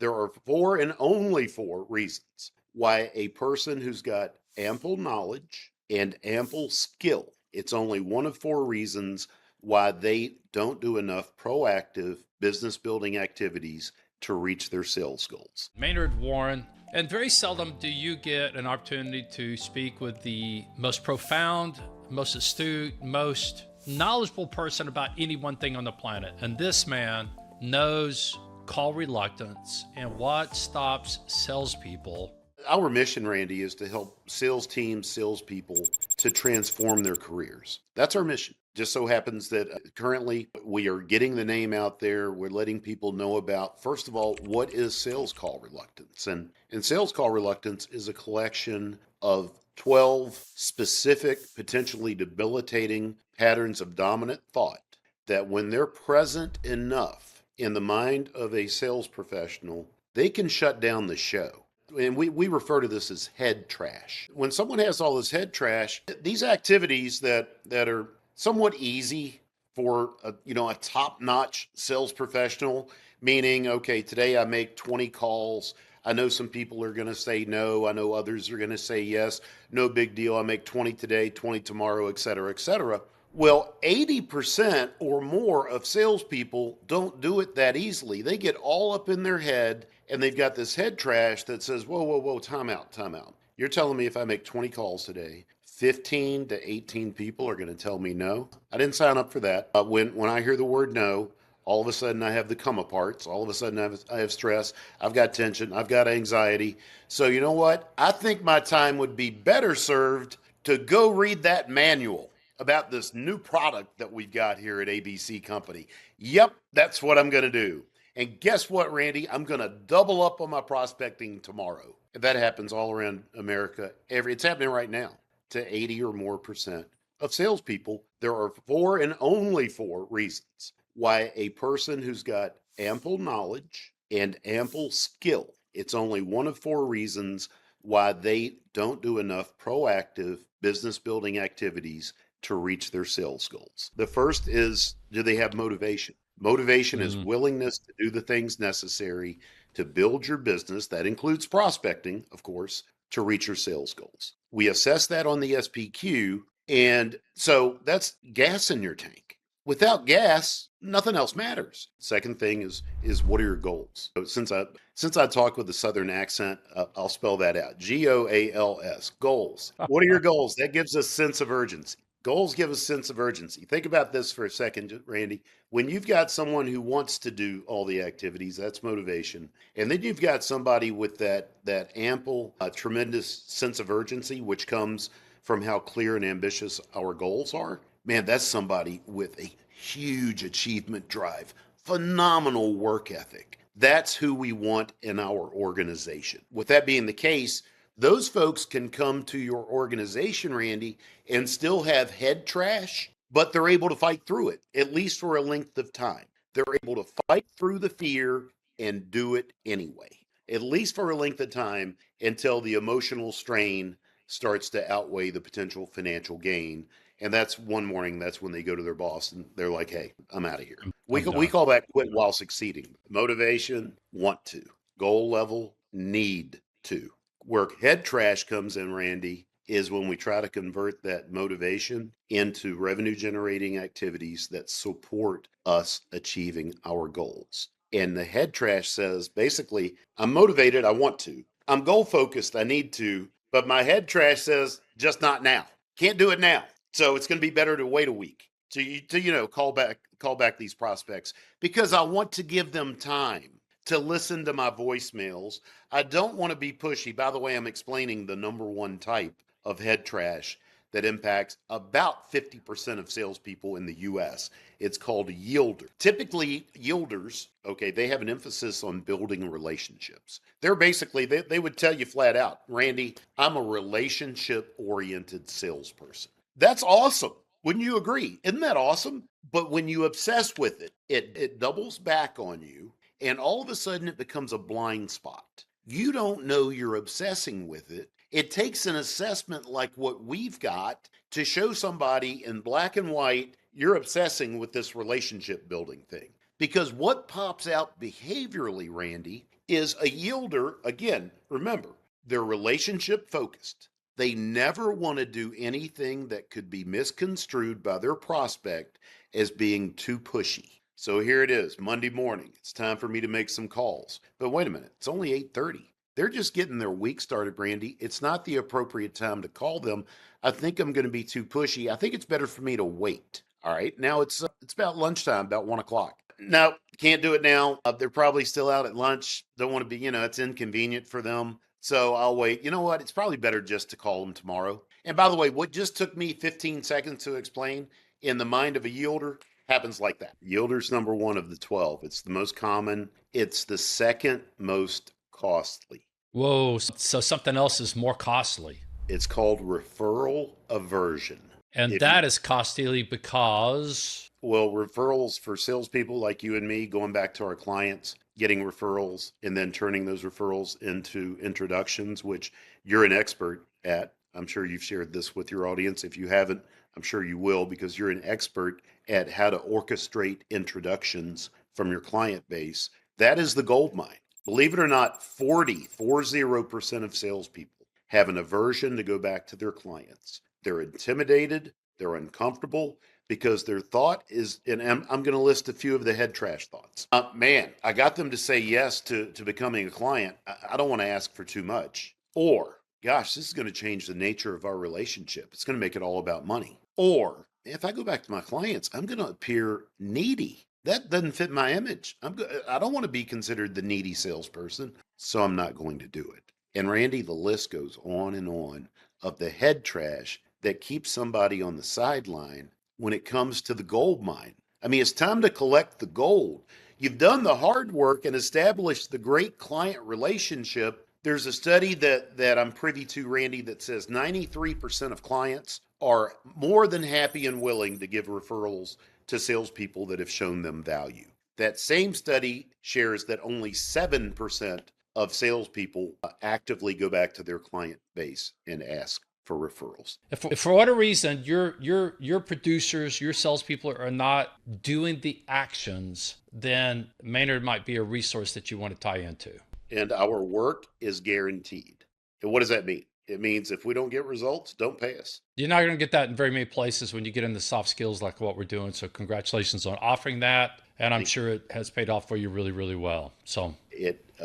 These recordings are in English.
there are four and only four reasons why a person who's got ample knowledge and ample skill, it's only one of four reasons why they don't do enough proactive business building activities to reach their sales goals. Manard Warren, and very seldom do you get an opportunity to speak with the most profound, most astute, most knowledgeable person about any one thing on the planet. And this man knows call reluctance and what stops salespeople. Our mission, Randy, is to help sales teams, salespeople to transform their careers. That's our mission. Just so happens that currently we are getting the name out there. We're letting people know about, first of all, what is sales call reluctance? And sales call reluctance is a collection of 12 specific, potentially debilitating patterns of dominant thought that when they're present enough in the mind of a sales professional, they can shut down the show. And we refer to this as head trash. When someone has all this head trash, these activities that are somewhat easy for a top-notch sales professional, meaning, okay, today I make 20 calls. I know some people are going to say no. I know others are going to say yes. No big deal. I make 20 today, 20 tomorrow, et cetera, et cetera. Well, 80% or more of salespeople don't do it that easily. They get all up in their head and they've got this head trash that says, whoa, whoa, whoa, time out, time out. You're telling me if I make 20 calls today, 15 to 18 people are going to tell me no? I didn't sign up for that. When I hear the word no, all of a sudden I have the come aparts. All of a sudden I have stress. I've got tension. I've got anxiety. So you know what? I think my time would be better served to go read that manual about this new product that we've got here at ABC Company. Yep, that's what I'm going to do. And guess what, Randy? I'm going to double up on my prospecting tomorrow. That happens all around America. It's happening right now to 80 or more percent of salespeople. There are four and only four reasons why a person who's got ample knowledge and ample skill, it's only one of four reasons why they don't do enough proactive business building activities to reach their sales goals. The first is, do they have motivation? Motivation is willingness to do the things necessary to build your business. That includes prospecting, of course, to reach your sales goals. We assess that on the SPQ. And so that's gas in your tank. Without gas, nothing else matters. Second thing is what are your goals? So since I talk with a Southern accent, I'll spell that out. GOALS, goals. What are your goals? That gives us sense of urgency. Goals give us sense of urgency. Think about this for a second, Randy. When you've got someone who wants to do all the activities, that's motivation. And then you've got somebody with that ample, tremendous sense of urgency, which comes from how clear and ambitious our goals are. Man, that's somebody with a huge achievement drive, phenomenal work ethic. That's who we want in our organization. With that being the case, those folks can come to your organization, Randy, and still have head trash, but they're able to fight through it, at least for a length of time. They're able to fight through the fear and do it anyway, at least for a length of time until the emotional strain starts to outweigh the potential financial gain. And that's one morning, that's when they go to their boss and they're like, hey, I'm out of here. We call that quit while succeeding. Motivation, want to. Goal level, need to. Where head trash comes in, Randy, is when we try to convert that motivation into revenue generating activities that support us achieving our goals. And the head trash says, basically, I'm motivated, I want to. I'm goal focused, I need to, but my head trash says, just not now. Can't do it now. So it's going to be better to wait a week to call back these prospects because I want to give them time to listen to my voicemails. I don't want to be pushy. By the way, I'm explaining the number one type of head trash that impacts about 50% of salespeople in the US. It's called a yielder. Typically, yielders, okay, they have an emphasis on building relationships. They're basically, they would tell you flat out, Randy, I'm a relationship-oriented salesperson. That's awesome. Wouldn't you agree? Isn't that awesome? But when you obsess with it, it doubles back on you. And all of a sudden it becomes a blind spot. You don't know you're obsessing with it. It takes an assessment like what we've got to show somebody in black and white, you're obsessing with this relationship building thing. Because what pops out behaviorally, Randy, is a yielder, again, remember, they're relationship focused. They never want to do anything that could be misconstrued by their prospect as being too pushy. So here it is, Monday morning. It's time for me to make some calls. But wait a minute, it's only 8:30. They're just getting their week started, Randy. It's not the appropriate time to call them. I think I'm going to be too pushy. I think it's better for me to wait. All right. Now it's about lunchtime, about 1 o'clock. No, can't do it now. They're probably still out at lunch. Don't want to be, it's inconvenient for them. So I'll wait. You know what? It's probably better just to call them tomorrow. And by the way, what just took me 15 seconds to explain in the mind of a yielder happens like that. Yielder's number one of the 12. It's the most common. It's the second most costly. Whoa. So something else is more costly. It's called referral aversion. And that is costly because... Well, referrals for salespeople like you and me, going back to our clients, getting referrals and then turning those referrals into introductions, which you're an expert at. I'm sure you've shared this with your audience. If you haven't, I'm sure you will, because you're an expert at how to orchestrate introductions from your client base. That is the gold mine. Believe it or not, 40% of salespeople have an aversion to go back to their clients. They're intimidated, they're uncomfortable, because their thought is, and I'm going to list a few of the head trash thoughts. Man, I got them to say yes to becoming a client. I don't want to ask for too much. Or, gosh, this is going to change the nature of our relationship. It's going to make it all about money. Or, if I go back to my clients, I'm going to appear needy. That doesn't fit my image. I don't want to be considered the needy salesperson, so I'm not going to do it. And Randy, the list goes on of the head trash that keeps somebody on the sideline when it comes to the gold mine. I mean, it's time to collect the gold. You've done the hard work and established the great client relationship. There's a study that I'm privy to, Randy, that says 93% of clients are more than happy and willing to give referrals to salespeople that have shown them value. That same study shares that only 7% of salespeople actively go back to their client base and ask for referrals. If for whatever reason your producers, your salespeople are not doing the actions, then Manard might be a resource that you want to tie into. And our work is guaranteed. And what does that mean? It means if we don't get results, don't pay us. You're not going to get that in very many places when you get into soft skills like what we're doing. So congratulations on offering that. And I'm sure it has paid off for you really, really well. So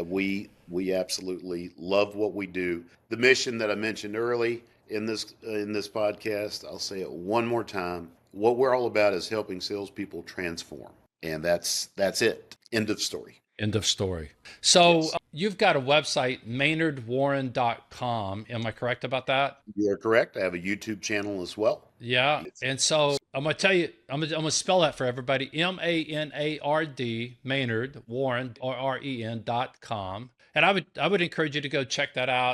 we absolutely love what we do. The mission that I mentioned early in this podcast, I'll say it one more time. What we're all about is helping salespeople transform. And that's it. End of story. End of story. So Yes. You've got a website, manardwarren.com. Am I correct about that? You're correct. I have a YouTube channel as well. Yeah. And so I'm going to tell you, I'm going to spell that for everybody. MANARD, Manard, Warren, WREN.com. And I would encourage you to go check that out.